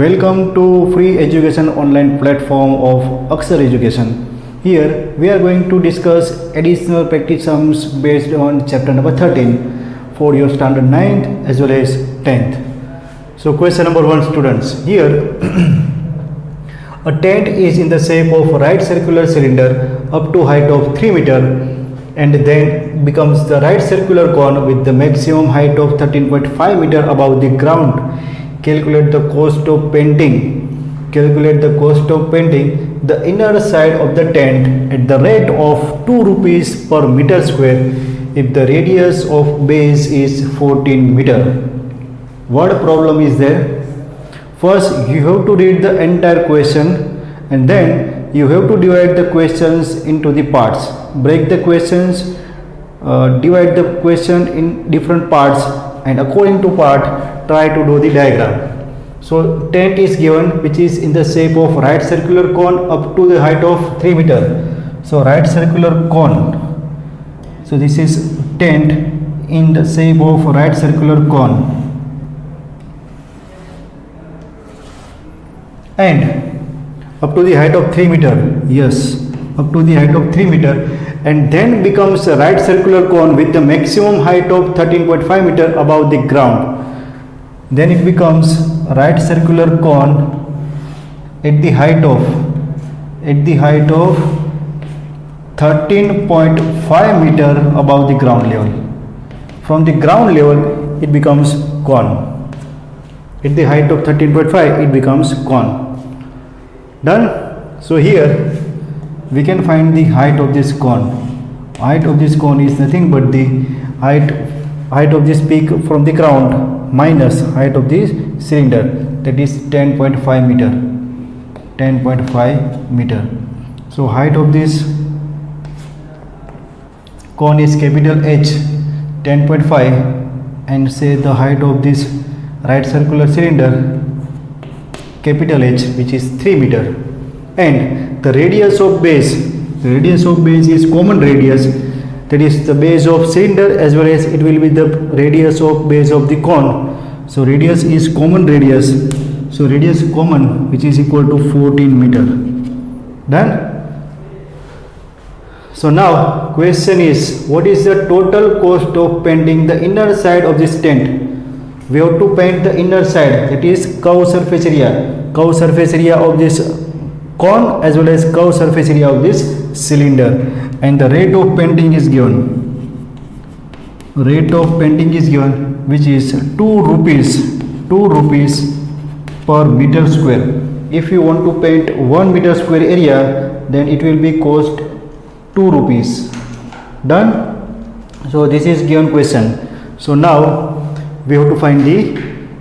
Welcome to free education online platform of Akshar Education. Here we are going to discuss additional practice sums based on chapter number 13 for your standard 9th as well as 10th. So question number 1 students. Here a tent is in the shape of a right circular cylinder up to height of 3 meter and then becomes the right circular cone with the maximum height of 13.5 meter above the ground. Calculate the cost of painting. Calculate the cost of painting the inner side of the tent at the rate of 2 rupees per meter square if the radius of base is 14 meter. What problem is there? First you have to read the entire question and then you have to divide the questions into the parts. Break the questions, divide the question in different parts and according to part try to do the diagram. So tent is given which is in the shape of right circular cone up to the height of 3 meter. So right circular cone. So this is tent in the shape of right circular cone. And up to the height of 3 meter. Yes, up to the height of 3 meter and then becomes a right circular cone with the maximum height of 13.5 meter above the ground. Then it becomes a right circular cone at the height of 13.5 meter above the ground level. From the ground level it becomes cone. At the height of 13.5 it becomes cone. Done? So here we can find the height of this cone. Height of this cone is nothing but the height of this peak from the ground minus height of this cylinder, that is 10.5 meter. 10.5 meter. So height of this cone is capital H, 10.5, and say the height of this right circular cylinder, capital H, which is 3 meter. And the radius of base is common radius, that is the base of cylinder as well as it will be the radius of base of the cone. So radius is common radius, so radius common which is equal to 14 meter. Done? So now question is, what is the total cost of painting the inner side of this tent? We have to paint the inner side, that is curved surface area of this cone as well as curved surface area of this cylinder, and the rate of painting is given. Rate of painting is given which is 2 rupees per meter square. If you want to paint 1 meter square area, then it will be cost 2 rupees. Done? So this is given question. So now we have to find the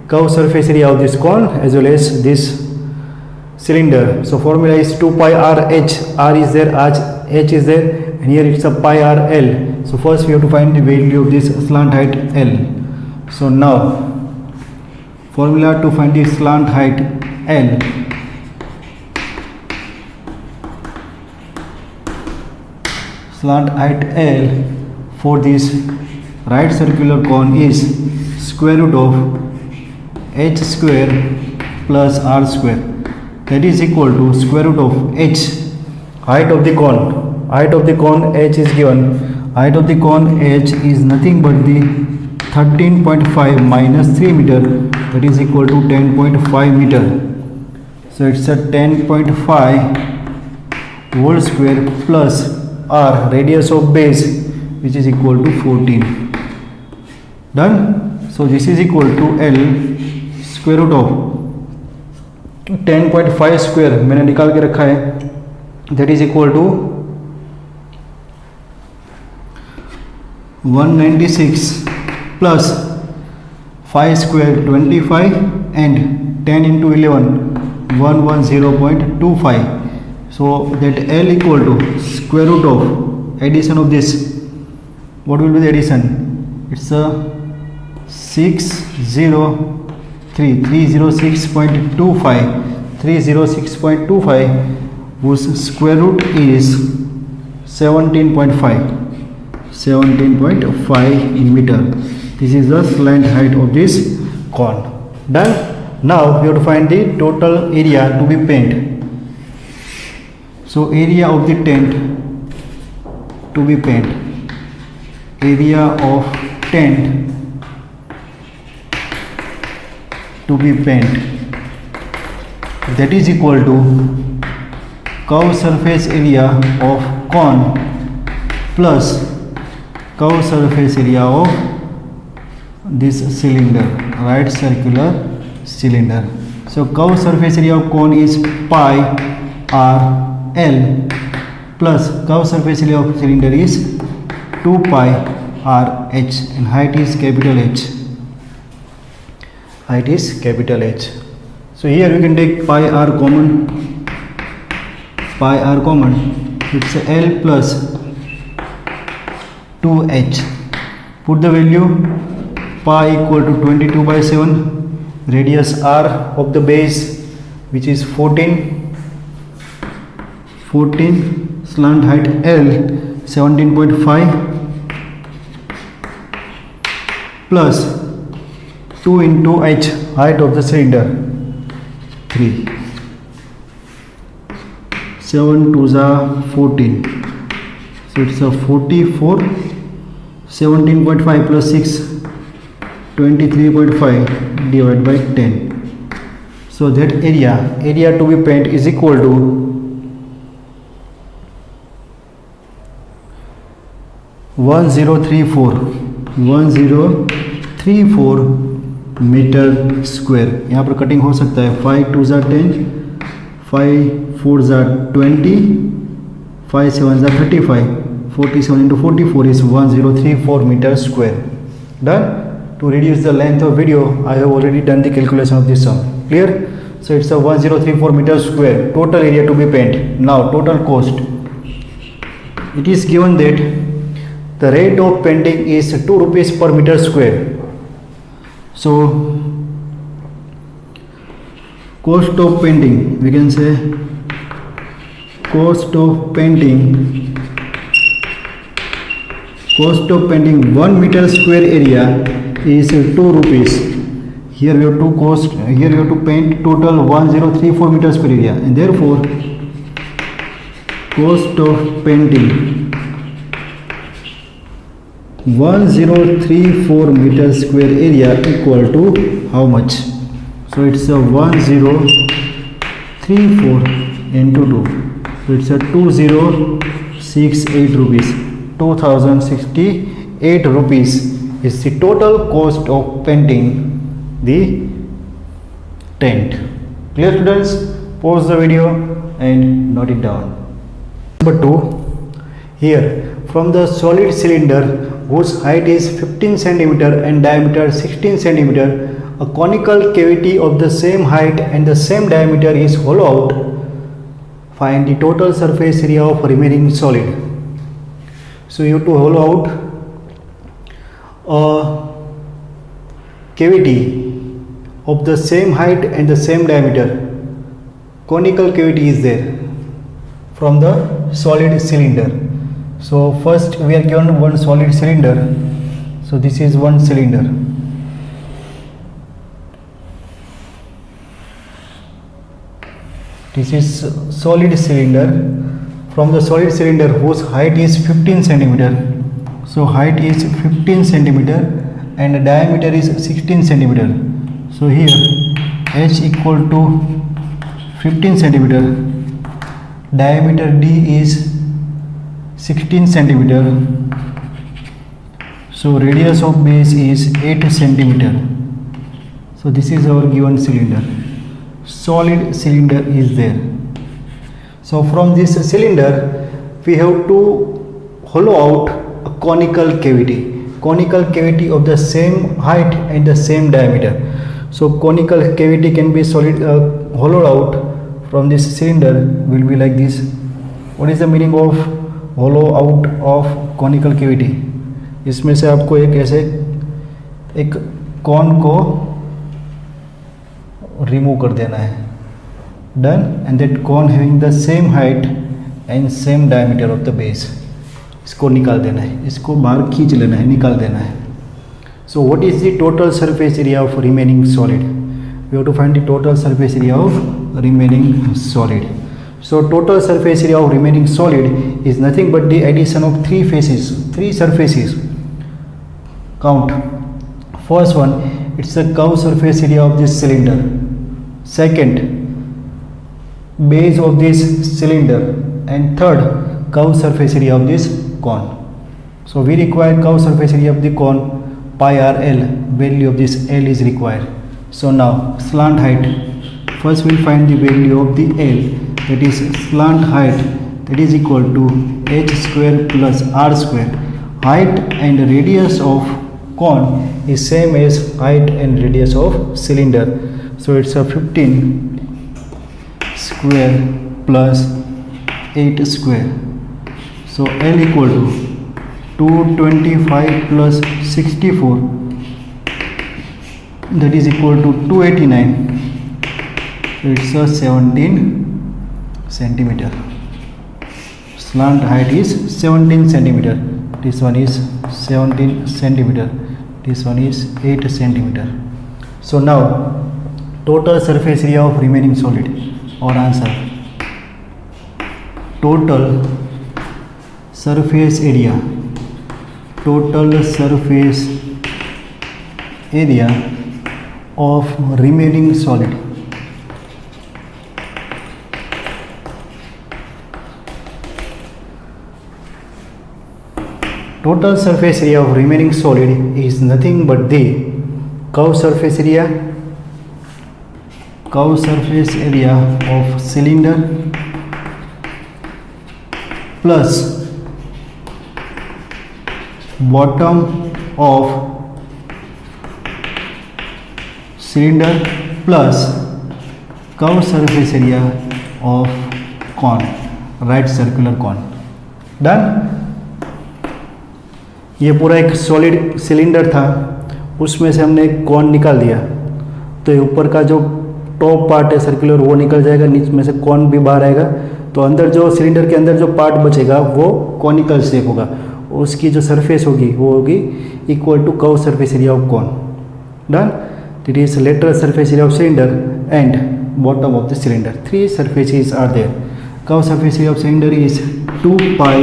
curved surface area of this cone as well as this cylinder. So formula is 2 pi r h. R is there, h is there, and here it's a pi r l. So first we have to find the value of this slant height L. So now formula to find the slant height L. Slant height L for this right circular cone is square root of h square plus r square, that is equal to square root of h, height of the cone. Height of the cone h is given. Height of the cone h is nothing but the 13.5 minus 3 meter, that is equal to 10.5 meter. So it's a 10.5 whole square plus r, radius of base, which is equal to 14. Done? So this is equal to L square root of 10.5 square मैंने निकाल के रखा है, that is equal to 196 plus 5 square 25 and 10 into 11 110.25. So that L equal to square root of addition of this. What will be the addition? It's a 306.25 whose square root is 17.5 meter. This is the slant height of this cone. Done? Now we have to find the total area to be painted. So area of the tent to be painted, area of tent to be painted, that is equal to curved surface area of cone plus curved surface area of this cylinder, right circular cylinder. So curved surface area of cone is pi r L plus curved surface area of cylinder is 2 pi r h, and height is capital H. Height is capital H. So here we can take pi r common. Pi r common. It's L plus 2h. Put the value. Pi equal to 22/7. Radius r of the base, which is 14. Slant height L 17.5 plus 2 into h, height of the cylinder 3. 7 2s are 14. So it's a 44. 17.5 plus 6, 23.5 divided by 10. So that area to be painted is equal to 1034 metre square. यहाँ पर cutting हो सकता है. 5 2s are 10, 5 4s are 20, 5 7s are 35. 47 into 44 is 1034 meter square. Done. To reduce the length of video, I have already done the calculation of this sum. Clear? So it's a 1034 meter square. Total area to be painted. Now total cost. It is given that the rate of painting is 2 rupees per meter square. So cost of painting, we can say cost of painting 1 meter square area is 2 rupees. Here we have to paint total 1034 meter square area, and therefore cost of painting 1034 meter square area equal to how much? So it's a 1034 into 2. So it's a 2068 rupees. 2068 rupees is the total cost of painting the tent. Clear, students? Pause the video and note it down. Number 2. Here, from the solid cylinder whose height is 15 cm and diameter 16 cm, a conical cavity of the same height and the same diameter is hollowed out. Find the total surface area of remaining solid. So you have to hollow out a cavity of the same height and the same diameter. Conical cavity is there from the solid cylinder. So first we are given one solid cylinder. So this is one cylinder. This is solid cylinder. From the solid cylinder whose height is 15 cm. So height is 15 cm and diameter is 16 cm. So here h equal to 15 cm. Diameter d is 16 cm. So radius of base is 8 cm. So this is our given cylinder. Solid cylinder is there. So from this cylinder we have to hollow out a conical cavity of the same height and the same diameter. So conical cavity can be hollowed out from this cylinder will be like this. What is the meaning of hollow out of conical cavity? इसमें से आपको एक cone को remove कर देना है. Done. And that cone having the same height and same diameter of the base. इसको निकाल देना है, इसको बाहर खींच लेना है, निकाल देना है. So what is the total surface area of remaining solid? We we have to find the total surface area of remaining solid. So total surface area of remaining solid is nothing but the addition of three surfaces. Count. First one, it's the curved surface area of this cylinder. Second, base of this cylinder. And third, curved surface area of this cone. So we require curved surface area of the cone, pi r l. Value of this L is required. So now slant height. First we'll find the value of the L, that is slant height, that is equal to h square plus r square. Height and radius of cone is same as height and radius of cylinder. So it's a 15 square plus 8 square. So L equal to 225 plus 64, that is equal to 289. It's a 17 centimeter. Slant height is 17 centimeter. This one is 17 centimeter. This one is 8 centimeter. So now total surface area of remaining solid, or answer, total surface area of remaining solid. Total surface area of remaining solid is nothing but the curved surface area of cylinder plus bottom of cylinder plus curved surface area of cone, right circular cone. Done. ये पूरा एक solid cylinder था, उसमें से हमने एक cone निकाल दिया, तो ये ऊपर का जो टॉप पार्ट है सर्कुलर वो निकल जाएगा, नीचे में से कॉन भी बाहर आएगा, तो अंदर जो सिलेंडर के अंदर जो पार्ट बचेगा वो कॉनिकल शेप होगा, उसकी जो सरफेस होगी वो होगी equal to curve surface area of cone. Done. It is lateral surface area of cylinder and bottom of the cylinder. Three surfaces are there. Curved surface area of cylinder is 2 pi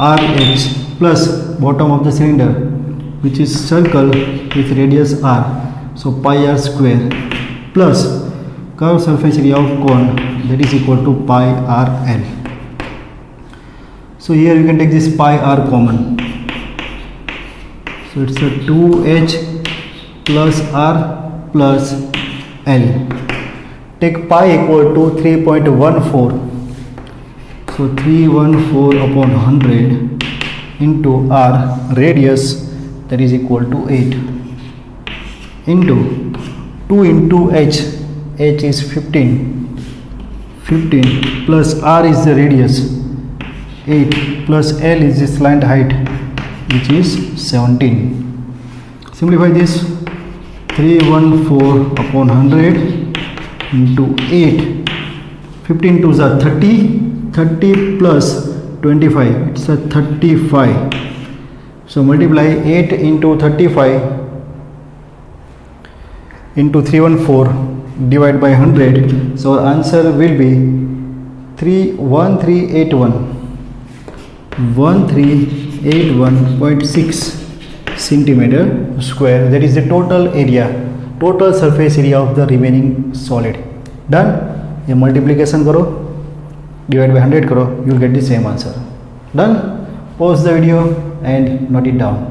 RH plus bottom of the cylinder, which is circle with radius r, so pi r square, plus curved surface area of cone, that is equal to pi r l. So here you can take this pi r common, so it's a 2h plus r plus l. Take pi equal to 3.14, so 314 upon 100 into r, radius, that is equal to 8, into 2 into h is 15 plus r is the radius, 8 plus l is the slant height, which is 17. Simplify this. 314 upon 100 into 8, 15 2s are 30 plus 25, it's a 35. So multiply 8 into 35 into 314 divided by 100. So answer will be 1381.6 centimeter square. That is the total area, total surface area of the remaining solid. Done. ये multiplication करो, divide by 100 करो, you will get the same answer. Done. Pause the video and note it down.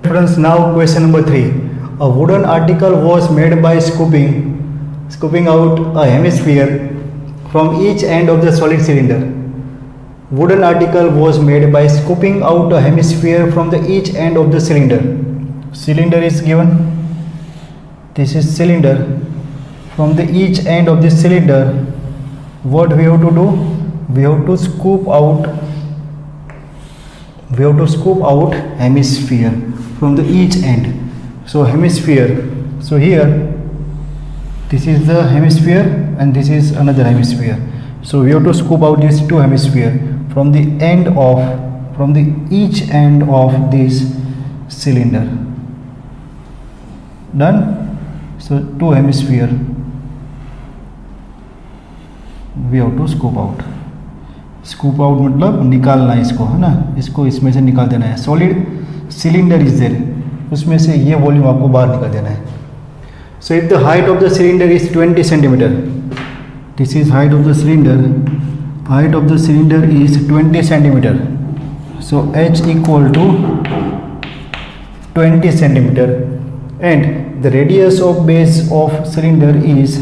Friends, now question number 3. A wooden article was made by scooping out a hemisphere from each end of the solid cylinder. Wooden article was made by scooping out a hemisphere from the each end of the cylinder. Cylinder is given. This is cylinder. From the each end of the cylinder, what we have to do? We have to scoop out hemisphere from the each end. So hemisphere. So here, this is the hemisphere and this is another hemisphere. So we have to scoop out these two hemisphere from the each end of this cylinder. Done. So 2 hemisphere we have to scoop out. Scoop out मतलब निकालना इसको, है ना, इसको इसमें से निकाल देना है. सॉलिड सिलेंडर इज देयर, उसमें से ये वॉल्यूम आपको बाहर निकाल देना है. So if the height of the cylinder is 20 centimetre, this is height of the cylinder, height of the cylinder is 20 centimeter. So h equal to 20 centimeter, and the radius of base of cylinder is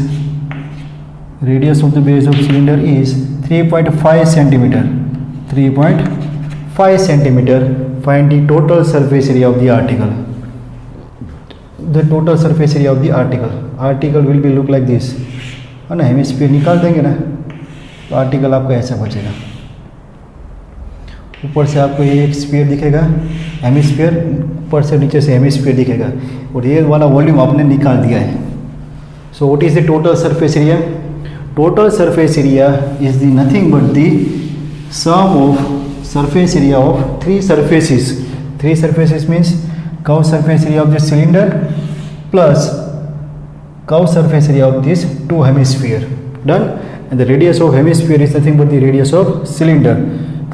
3.5 centimeter. 3.5 centimeter. Find the total surface area of the article. The total surface area of the article will be look like this, है ना. Hemisphere निकाल देंगे ना, तो article आपका ऐसा बचेगा. ऊपर से आपको ये एक स्फीयर दिखेगा, हेमिस्फीयर, ऊपर से नीचे से हेमिस्फीयर दिखेगा, और ये वाला वॉल्यूम आपने निकाल दिया है. So what is the total surface area? Total surface area is the nothing but the sum of surface area of three surfaces. Three surfaces means curve surface area of this cylinder plus curve surface area of this two hemisphere. Done. And the radius of hemisphere is nothing but the radius of cylinder.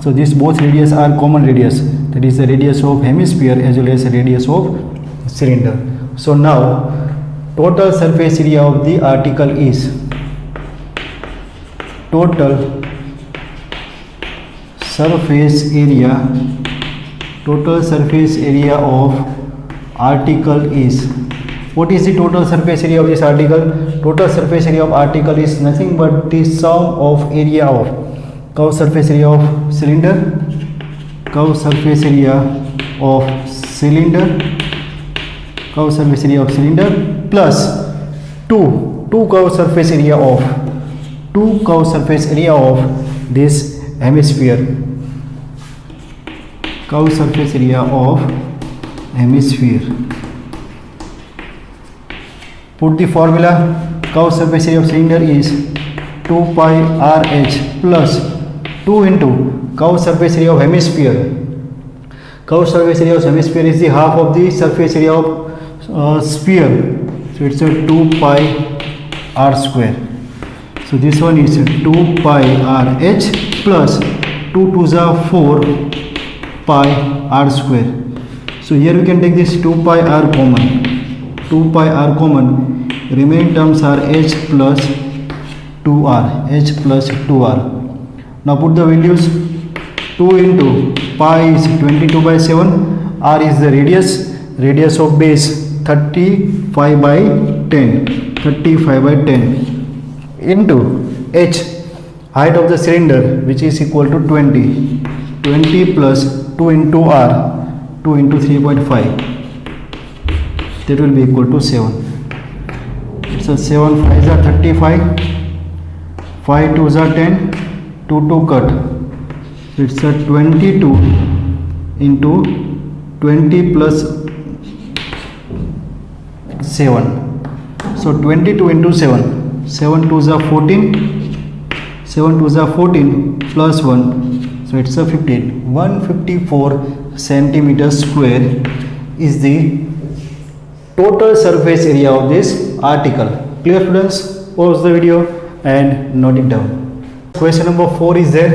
So these both radius are common radius, that is the radius of hemisphere as well as the radius of cylinder. So now total surface area of the article is total surface area of article is. What is the total surface area of this article? Total surface area of article is nothing but the sum of area of curve surface area of cylinder, curve surface area of cylinder, curve surface area of cylinder plus two curve surface area of this hemisphere. Curve surface area of hemisphere. Put the formula. Curve surface area of cylinder is 2 pi RH plus 2 into curve surface area of hemisphere. Curve surface area of hemisphere is the half of the surface area of sphere. So it's a 2 pi r square. So this one is 2 pi RH plus 2 2s are 4 pi r square. So here we can take this 2 pi r common. 2 pi r common, remaining terms are h plus 2r. Now put the values. 2 into pi is 22 by 7, r is the radius of base 35 by 10 into h, height of the cylinder, which is equal to 20 plus 2 into r, 2 into 3.5, that will be equal to 7. It's a 7 5s are 35, 5 2s are 10, 2 cut. It's a 22 into 20 plus 7. So 22 into 7, 7 2s are 14, 7 2s are 14 plus 1, so it's a 15. 154 centimeter square is the total surface area of this article. Clear students? Pause the video and note it down. Question number 4 is there.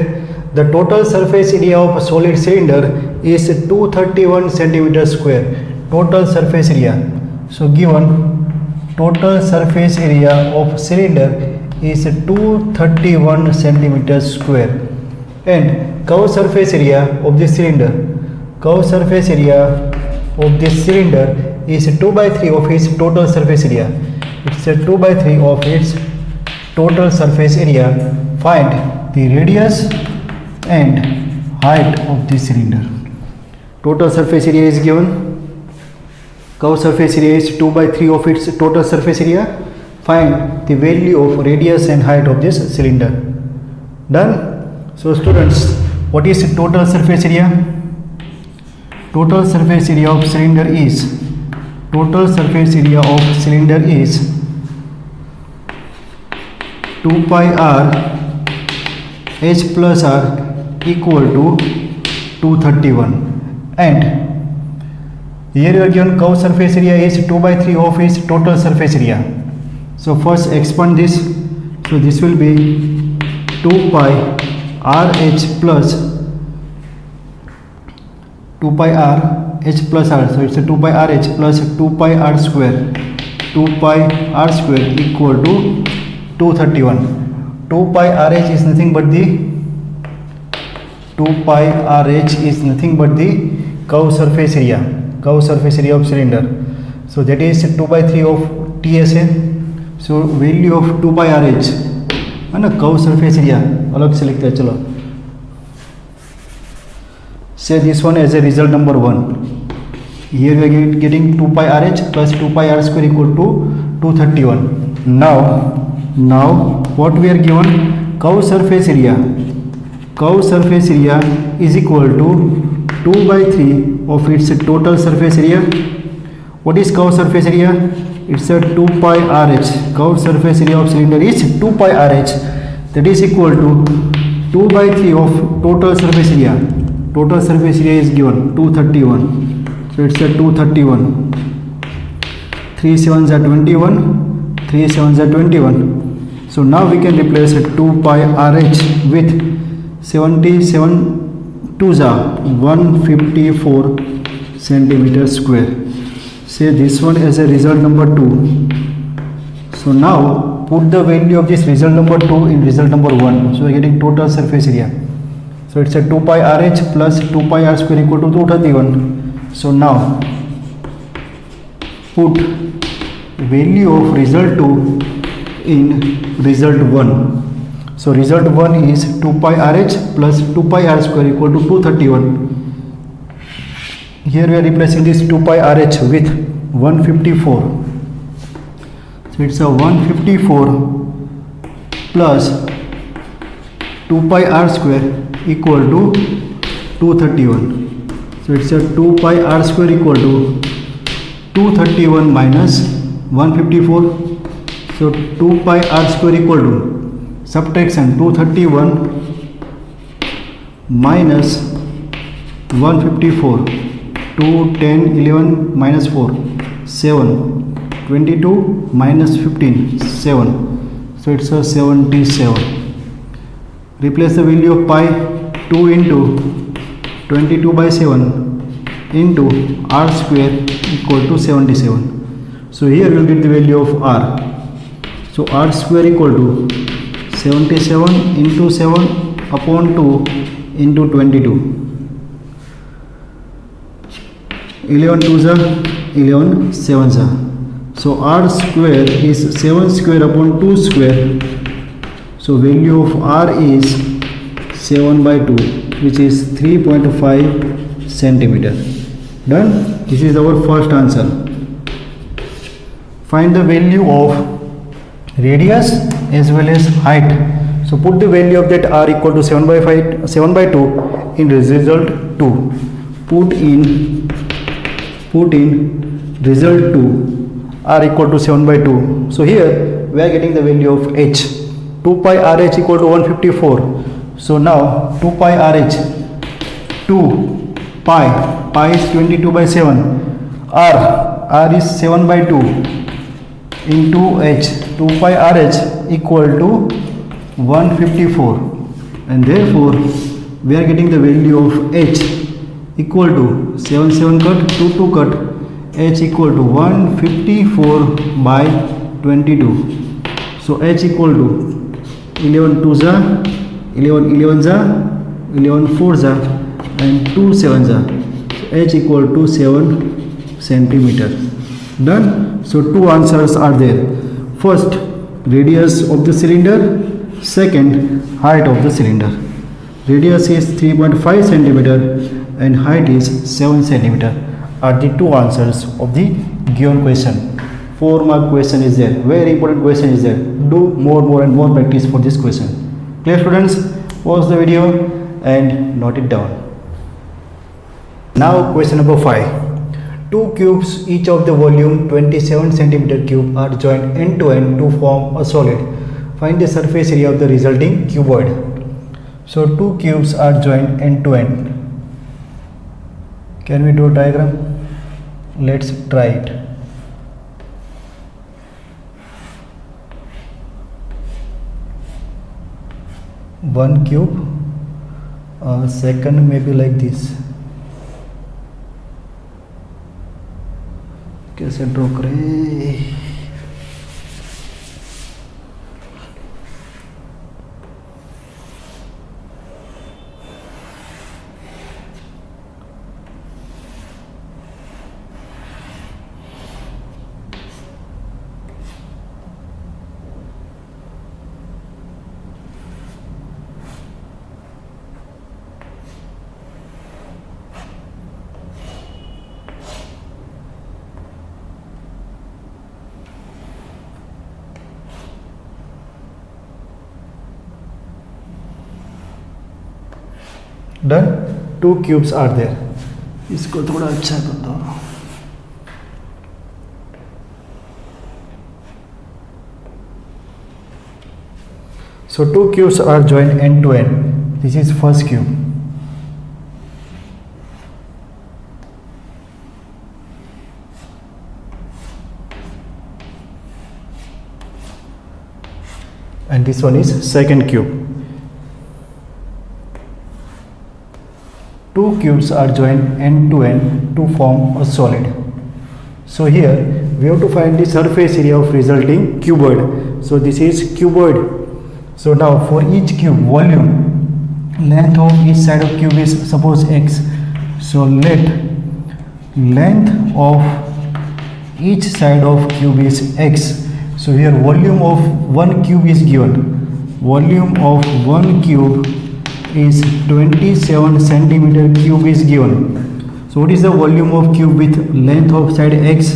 The total surface area of a solid cylinder is 231 centimeter square. Total surface area. So given total surface area of cylinder is 231 centimeter square, and curved surface area of this cylinder, is 2 by 3 of its total surface area. It's a 2 by 3 of its total surface area. Find the radius and height of this cylinder. Total surface area is given. Curved surface area is 2 by 3 of its total surface area. Find the value of radius and height of this cylinder. Done? So students, what is the total surface area? Total surface area of cylinder is 2 pi r h plus r equal to 231, and Here you are given curved surface area is 2 by 3 of its total surface area. So first expand this. So this will be 2 pi RH plus 2 pi R H plus R. So it's a 2 pi RH plus 2 pi R square. 2 pi R square equal to 231. 2 pi RH is nothing but the 2 pi RH is nothing but the curved surface area of cylinder. So that is 2 by 3 of TSA. So value of 2 pi RH है ना, curve surface area अलग से लिखते हैं. चलो say this one as a result number 1. Here we are getting 2 pi RH plus 2 pi R square equal to 231. Now what we are given, curve surface area is equal to 2 by 3 of its total surface area. What is curve surface area? It's a 2 pi RH. Curved surface area of cylinder is 2 pi RH. That is equal to 2 by 3 of total surface area. Total surface area is given 231. So it's a 231. 3 7s are 21. 3 7s are 21. So now we can replace 2 pi RH with 77 2s are 154 centimeter square. Say this one as a result number 2. So now put the value of this result number 2 in result number 1. So we are getting total surface area. So it's a 2 pi RH plus 2 pi R square equal to 231. So now put value of result 2 in result 1. So result 1 is 2 pi RH plus 2 pi R square equal to 231. Here we are replacing this 2 pi RH with 154. So it's a 154 plus 2 pi R square equal to 231. So it's a 2 pi R square equal to 231 minus 154. So 2 pi R square equal to subtraction 231 minus 154. 2 10 11 minus 4 7 22 minus 15 7. So it's a 77. Replace the value of pi 2 into 22 by 7 into R square equal to 77. So here we will get the value of R. So R square equal to 77 into 7 upon 2 into 22. 11 2s are 11 7s are. So R square is 7 square upon 2 square. So value of R is 7 by 2, which is 3.5 centimeter. Done. This is our first answer. Find the value of radius as well as height. So put the value of that R equal to 7 by 2 in result 2. Put in result 2 R equal to 7 by 2. So here we are getting the value of H. 2 pi RH equal to 154. So now 2 pi RH, 2 pi is 22 by 7. R is 7 by 2 into H. 2 pi RH equal to 154. And therefore we are getting the value of H equal to 7 7 cut 2 2 cut, H equal to 154 by 22. So H equal to 11 2s are 11 11s are 11 4s are and 2 7s are. So H equal to 7 centimeter. Done. So two answers are there. First, radius of the cylinder. Second, height of the cylinder. Radius is 3.5 centimeter and height is 7 centimeter are the two answers of the given question. 4 mark question is there. Very important question is there. Do more and more practice for this question. Clear students? Pause the video and note it down. Now question number 5. Two cubes each of the volume 27 centimeter cube are joined end to end to form a solid. Find the surface area of the resulting cuboid. So two cubes are joined end to end. Can we do a diagram? let's try it. One cube, second maybe like this. कैसे draw करें? Done. 2 cubes are there. इसको थोड़ा अच्छा कर दो. So 2 cubes are joined end to end. This is first cube. And this one is second cube. 2 cubes are joined end to end to form a solid. So here we have to find the surface area of resulting cuboid. So this is cuboid. So now for each cube volume, length of each side of cube is suppose x. So let length of each side of cube is x. So here volume of one cube is given. Volume of one cube is 27 centimeter cube is given. So what is the volume of cube with length of side x?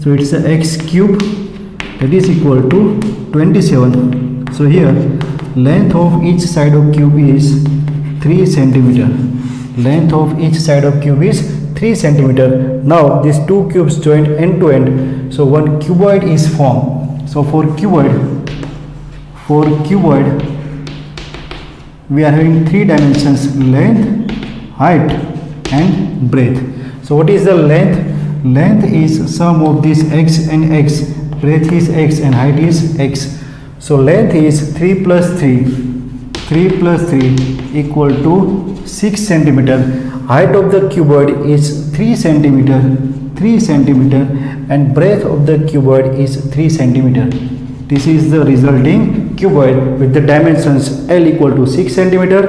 So it's a x cube, that is equal to 27. So here length of each side of cube is 3 centimeter. Length of each side of cube is 3 centimeter. Now these two cubes joined end to end, so one cuboid is formed. So for cuboid we are having 3 dimensions: length, height and breadth. So what is the length? Length is sum of this x and x, breadth is x and height is x. So length is 3 plus 3 equal to 6 centimeter. Height of the cuboid is 3 centimeter and breadth of the cuboid is 3 centimeter. This is the resulting cuboid with the dimensions L equal to 6 centimeter,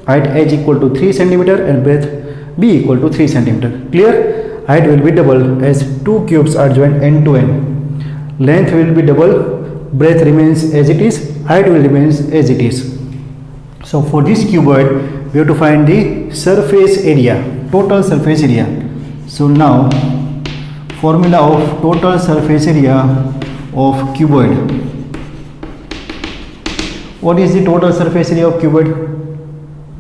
height h equal to 3 centimeter and breadth b equal to 3 centimeter. Clear? Height will be double as 2 cubes are joined end to end. Length will be double, breadth remains as it is, height will remain as it is. So for this cuboid we have to find the surface area, total surface area. So now formula of total surface area of cuboid. What is the total surface area of cuboid?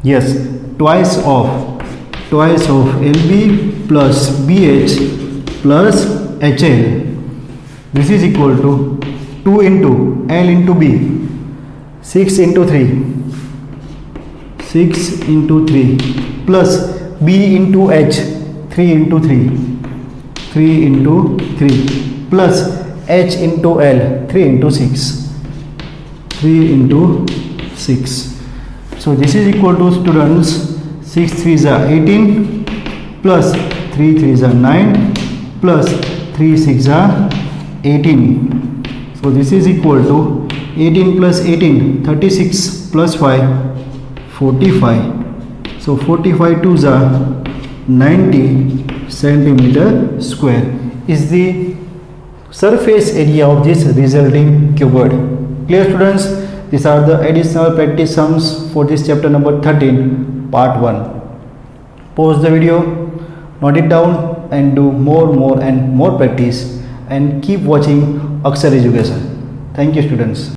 Yes, twice of LB plus BH plus HL. This is equal to 2 into L into B, 6 into 3 plus B into H, 3 into 3 plus H into L, 3 into 6. So this is equal to, students, 6 3s are 18 plus 3 3s are 9 plus 3 6 are 18. So this is equal to 18 plus 18, 36 plus 5, 45. So 45 2s are 90 centimeter square is the surface area of this resulting cuboid. Clear, students? These are the additional practice sums for this chapter number 13 part 1. Pause the video, note it down and do more practice and keep watching Akshar Education. Thank you, students.